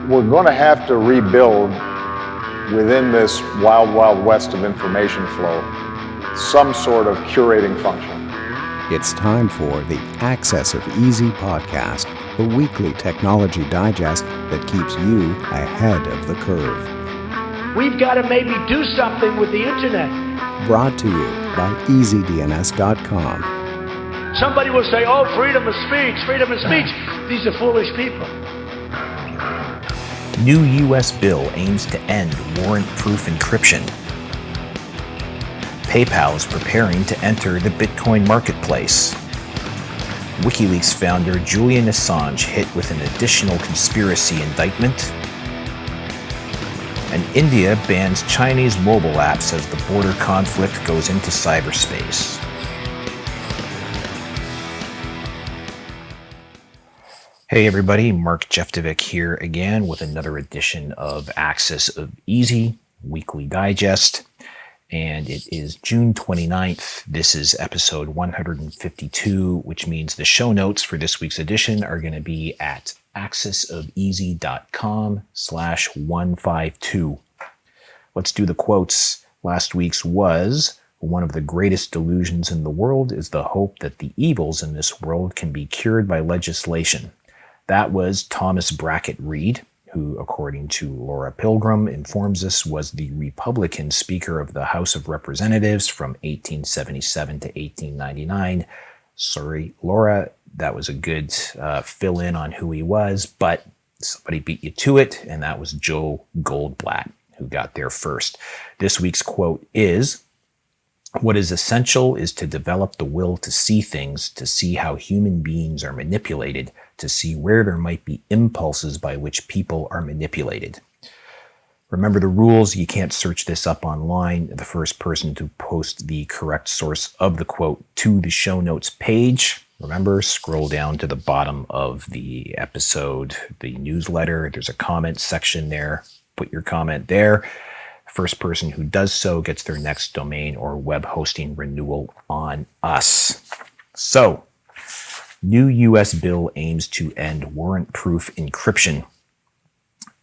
We're going to have to rebuild within this wild, wild west of information flow some sort of curating function. It's time for the AxisOfEasy podcast, the weekly technology digest that keeps you ahead of the curve. We've got to maybe do something with the internet. Brought to you by EasyDNS.com. Somebody will say, oh, freedom of speech, freedom of speech. These are foolish people. New U.S. bill aims to end warrant-proof encryption. PayPal is preparing to enter the Bitcoin marketplace. Wikileaks founder Julian Assange hit with an additional conspiracy indictment. And India bans Chinese mobile apps as the border conflict goes into cyberspace. Hey everybody, Mark Jeftovic here again with another edition of AxisOfEasy Weekly Digest. And it is June 29th. This is episode 152, which means the show notes for this week's edition are going to be at AxisOfEasy.com/152. Let's do the quotes. Last week's was, one of the greatest delusions in the world is the hope that the evils in this world can be cured by legislation. That was Thomas Brackett Reed, who, according to Laura Pilgrim, informs us was the Republican Speaker of the House of Representatives from 1877 to 1899. Sorry, Laura, that was a good fill-in on who he was, but somebody beat you to it, and that was Joe Goldblatt, who got there first. This week's quote is, "What is essential is to develop the will to see things, to see how human beings are manipulated, to see where there might be impulses by which people are manipulated." Remember the rules. You can't search this up online. The first person to post the correct source of the quote to the show notes page. Remember, scroll down to the bottom of the episode, the newsletter. There's a comment section there. Put your comment there. First person who does so gets their next domain or web hosting renewal on us. So, new U.S. bill aims to end warrant-proof encryption.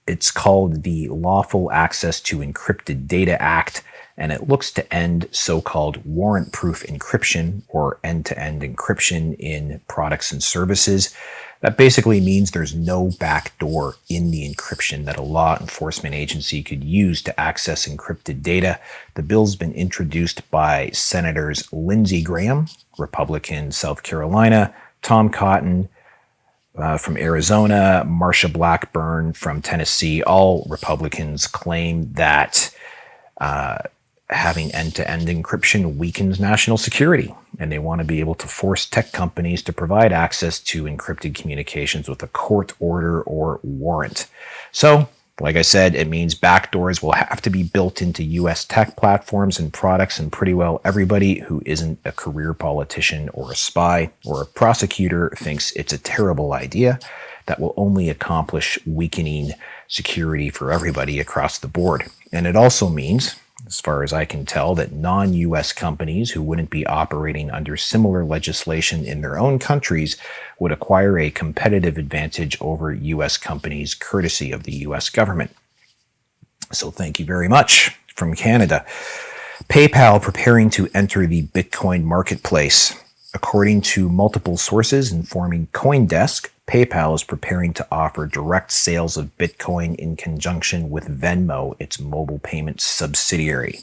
It's called the Lawful Access to Encrypted Data Act, and it looks to end so-called warrant-proof encryption or end-to-end encryption in products and services. That basically means there's no backdoor in the encryption that a law enforcement agency could use to access encrypted data. The bill's been introduced by Senators Lindsey Graham, Republican, South Carolina, Tom Cotton from Arizona, Marsha Blackburn from Tennessee. All Republicans claim that having end-to-end encryption weakens national security, and they want to be able to force tech companies to provide access to encrypted communications with a court order or warrant. So, like I said, it means backdoors will have to be built into U.S. tech platforms and products, and pretty well everybody who isn't a career politician or a spy or a prosecutor thinks it's a terrible idea that will only accomplish weakening security for everybody across the board. And it also means, as far as I can tell, that non-U.S. companies who wouldn't be operating under similar legislation in their own countries would acquire a competitive advantage over U.S. companies courtesy of the U.S. government. So thank you very much from Canada. PayPal preparing to enter the Bitcoin marketplace. According to multiple sources informing CoinDesk, PayPal is preparing to offer direct sales of Bitcoin in conjunction with Venmo, its mobile payment subsidiary.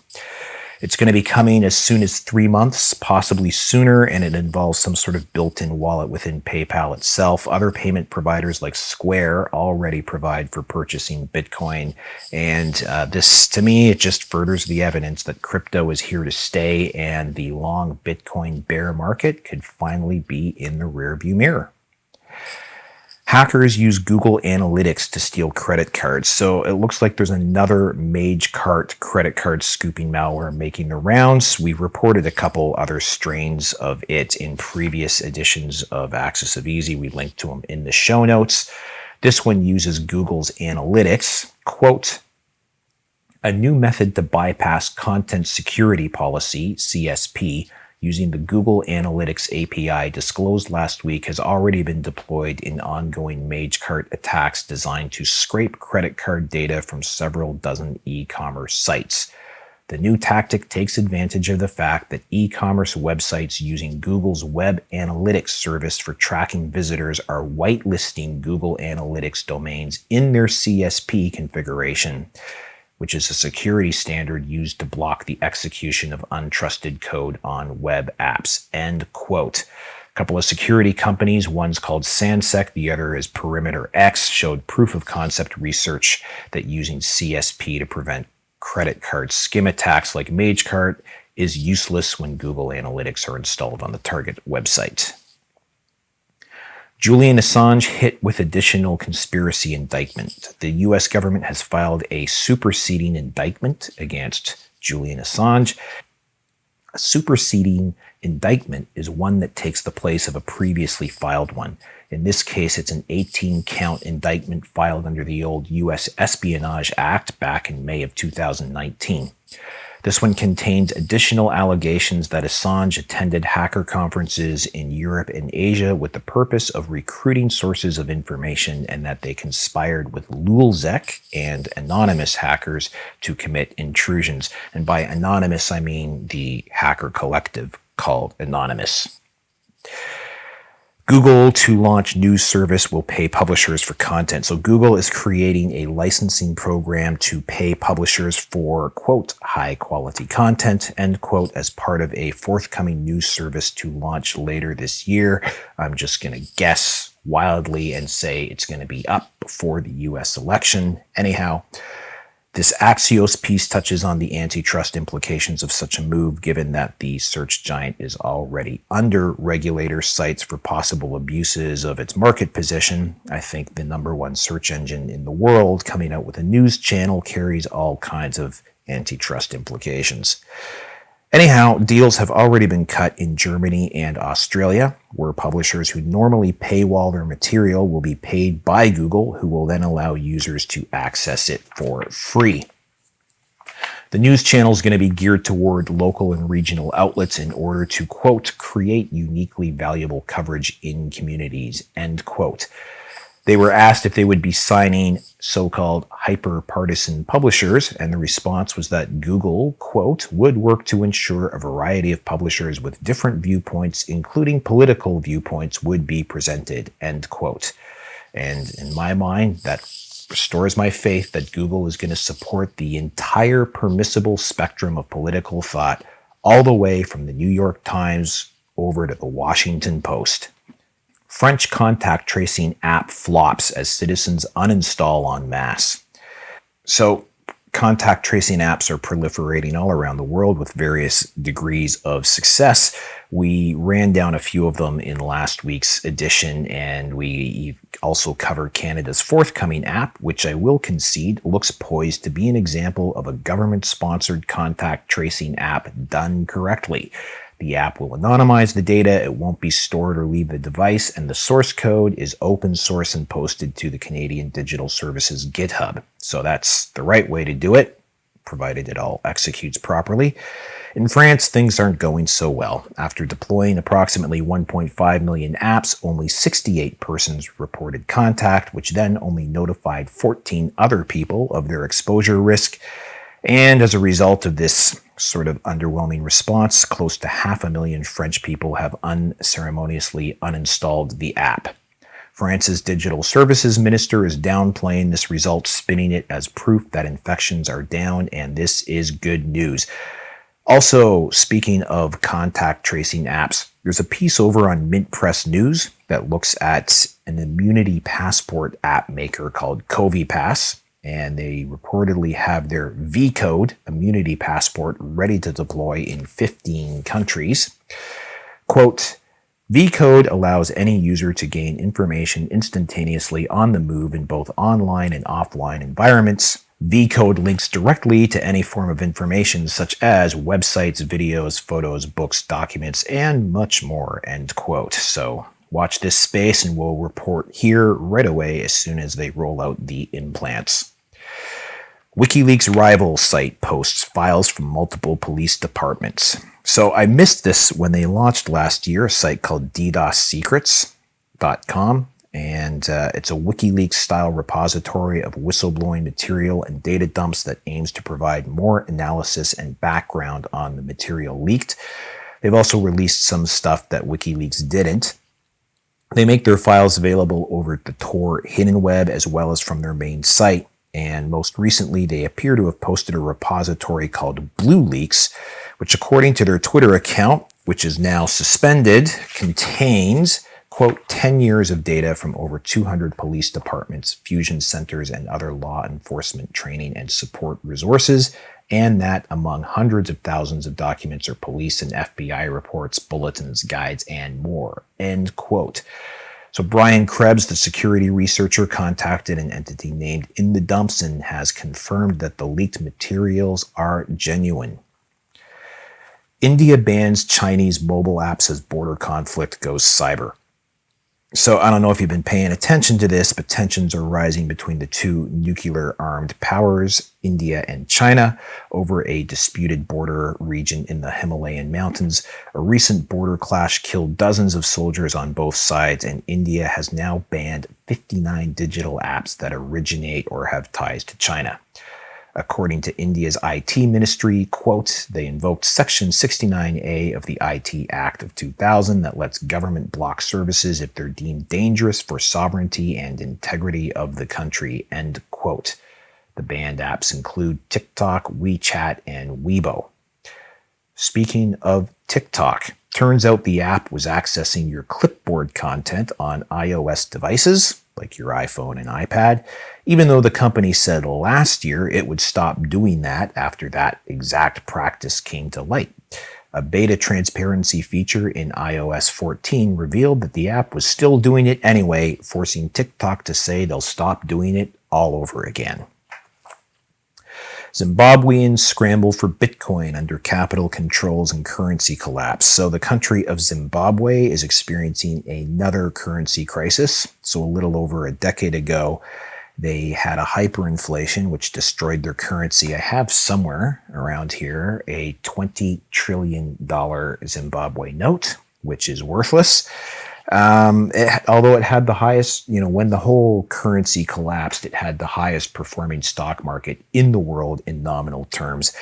It's going to be coming as soon as 3 months, possibly sooner, and it involves some sort of built-in wallet within PayPal itself. Other payment providers like Square already provide for purchasing Bitcoin, and this, to me, it just furthers the evidence that crypto is here to stay, and the long Bitcoin bear market could finally be in the rearview mirror. Hackers use Google Analytics to steal credit cards. So it looks like there's another Magecart credit card scooping malware making the rounds. We've reported a couple other strains of it in previous editions of AxisOfEasy. We linked to them in the show notes. This one uses Google's Analytics. Quote, "A new method to bypass content security policy, CSP, using the Google Analytics API disclosed last week has already been deployed in ongoing Magecart attacks designed to scrape credit card data from several dozen e-commerce sites. The new tactic takes advantage of the fact that e-commerce websites using Google's Web Analytics service for tracking visitors are whitelisting Google Analytics domains in their CSP configuration, which is a security standard used to block the execution of untrusted code on web apps. End quote. A couple of security companies, one's called Sansec, the other is Perimeter X, showed proof of concept research that using CSP to prevent credit card skim attacks like Magecart is useless when Google Analytics are installed on the target website. Julian Assange hit with additional conspiracy indictment. The U.S. government has filed a superseding indictment against Julian Assange. A superseding indictment is one that takes the place of a previously filed one. In this case, it's an 18-count indictment filed under the old U.S. Espionage Act back in May of 2019. This one contains additional allegations that Assange attended hacker conferences in Europe and Asia with the purpose of recruiting sources of information, and that they conspired with Lulzec and anonymous hackers to commit intrusions. And by anonymous, I mean the hacker collective called Anonymous. Google, to launch news service, will pay publishers for content. So Google is creating a licensing program to pay publishers for, quote, high quality content, end quote, as part of a forthcoming news service to launch later this year. I'm just going to guess wildly and say it's going to be up before the US election. Anyhow, this Axios piece touches on the antitrust implications of such a move, given that the search giant is already under regulator sites for possible abuses of its market position. I think the number one search engine in the world coming out with a news channel carries all kinds of antitrust implications. Anyhow, deals have already been cut in Germany and Australia, where publishers who normally paywall their material will be paid by Google, who will then allow users to access it for free. The news channel is going to be geared toward local and regional outlets in order to, quote, create uniquely valuable coverage in communities, end quote. They were asked if they would be signing so-called hyperpartisan publishers, and the response was that Google, quote, would work to ensure a variety of publishers with different viewpoints, including political viewpoints, would be presented, end quote. And in my mind, that restores my faith that Google is going to support the entire permissible spectrum of political thought, all the way from the New York Times over to the Washington Post. French contact tracing app flops as citizens uninstall en masse. So, contact tracing apps are proliferating all around the world with various degrees of success. We ran down a few of them in last week's edition, and we also covered Canada's forthcoming app, which I will concede looks poised to be an example of a government-sponsored contact tracing app done correctly. The app will anonymize the data, it won't be stored or leave the device, and the source code is open source and posted to the Canadian Digital Services GitHub. So that's the right way to do it, provided it all executes properly. In France, things aren't going so well. After deploying approximately 1.5 million apps, only 68 persons reported contact, which then only notified 14 other people of their exposure risk. And as a result of this sort of underwhelming response, close to 500,000 French people have unceremoniously uninstalled the app. France's digital services minister is downplaying this result, spinning it as proof that infections are down, and this is good news. Also, speaking of contact tracing apps, there's a piece over on Mint Press News that looks at an immunity passport app maker called Covi-Pass, and they reportedly have their V-Code immunity passport ready to deploy in 15 countries. Quote, V-Code allows any user to gain information instantaneously on the move in both online and offline environments. V-Code links directly to any form of information such as websites, videos, photos, books, documents, and much more, end quote. So watch this space and we'll report here right away as soon as they roll out the implants. Wikileaks rival site posts files from multiple police departments. So I missed this when they launched last year, a site called DDoS Secrets.com. And it's a WikiLeaks-style repository of whistleblowing material and data dumps that aims to provide more analysis and background on the material leaked. They've also released some stuff that WikiLeaks didn't. They make their files available over the Tor Hidden Web as well as from their main site. And most recently, they appear to have posted a repository called Blue Leaks, which according to their Twitter account, which is now suspended, contains, quote, 10 years of data from over 200 police departments, fusion centers, and other law enforcement training and support resources, and that among hundreds of thousands of documents are police and FBI reports, bulletins, guides, and more, end quote. So Brian Krebs, the security researcher, contacted an entity named In the Dumps and has confirmed that the leaked materials are genuine. India bans Chinese mobile apps as border conflict goes cyber. So I don't know if you've been paying attention to this, but tensions are rising between the two nuclear-armed powers, India and China, over a disputed border region in the Himalayan mountains. A recent border clash killed dozens of soldiers on both sides, and India has now banned 59 digital apps that originate or have ties to China. According to India's IT ministry, quote, they invoked Section 69A of the IT Act of 2000 that lets government block services if they're deemed dangerous for sovereignty and integrity of the country, end quote. The banned apps include TikTok, WeChat, and Weibo. Speaking of TikTok, turns out the app was accessing your clipboard content on iOS devices, like your iPhone and iPad, even though the company said last year it would stop doing that after that exact practice came to light. A beta transparency feature in iOS 14 revealed that the app was still doing it anyway, forcing TikTok to say they'll stop doing it all over again. Zimbabweans scramble for Bitcoin under capital controls and currency collapse. So the country of Zimbabwe is experiencing another currency crisis. So a little over a decade ago, they had a hyperinflation which destroyed their currency. I have somewhere around here a $20 trillion Zimbabwe note, which is worthless. Although it had the highest, when the whole currency collapsed, it had the highest performing stock market in the world in nominal terms.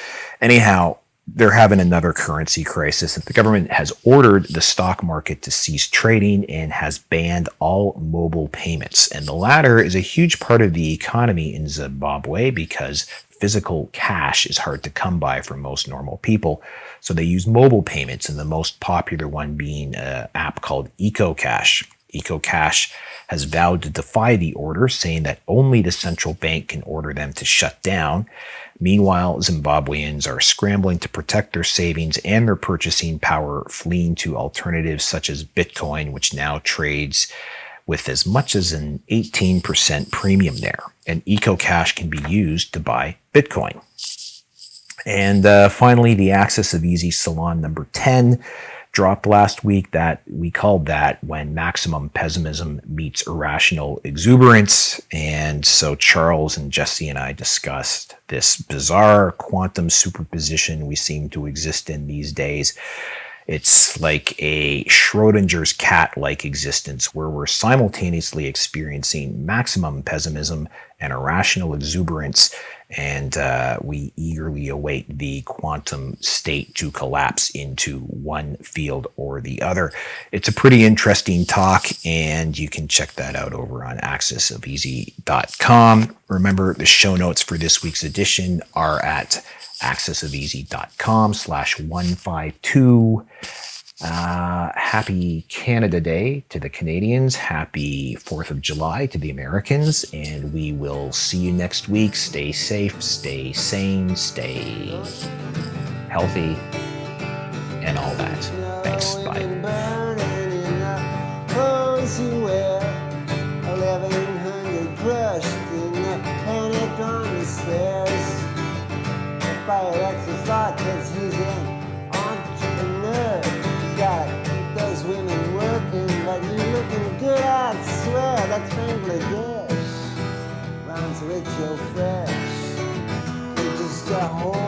Anyhow, they're having another currency crisis. The government has ordered the stock market to cease trading and has banned all mobile payments. And the latter is a huge part of the economy in Zimbabwe because physical cash is hard to come by for most normal people. So they use mobile payments, and the most popular one being an app called EcoCash. EcoCash has vowed to defy the order, saying that only the central bank can order them to shut down. Meanwhile, Zimbabweans are scrambling to protect their savings and their purchasing power, fleeing to alternatives such as Bitcoin, which now trades with as much as an 18% premium there. And EcoCash can be used to buy Bitcoin. And finally, the AxisOfEasy Salon number 10 dropped last week. That we called that When Maximum Pessimism Meets Irrational Exuberance. And so Charles and Jesse and I discussed this bizarre quantum superposition we seem to exist in these days. It's like a Schrodinger's cat-like existence where we're simultaneously experiencing maximum pessimism and irrational exuberance, and we eagerly await the quantum state to collapse into one field or the other. It's a pretty interesting talk, and you can check that out over on AxisOfEasy.com. Remember, the show notes for this week's edition are at AxisOfEasy.com/152. Happy Canada Day to the Canadians. Happy 4th of July to the Americans. And we will see you next week. Stay safe, stay sane, stay healthy, and all that. Thanks. Bye. By Alexis Lott, cause he's an entrepreneur. Gotta keep those women working, but you looking good, I swear, that's Bangladesh. Rhymes rich, you're fresh. You just a whole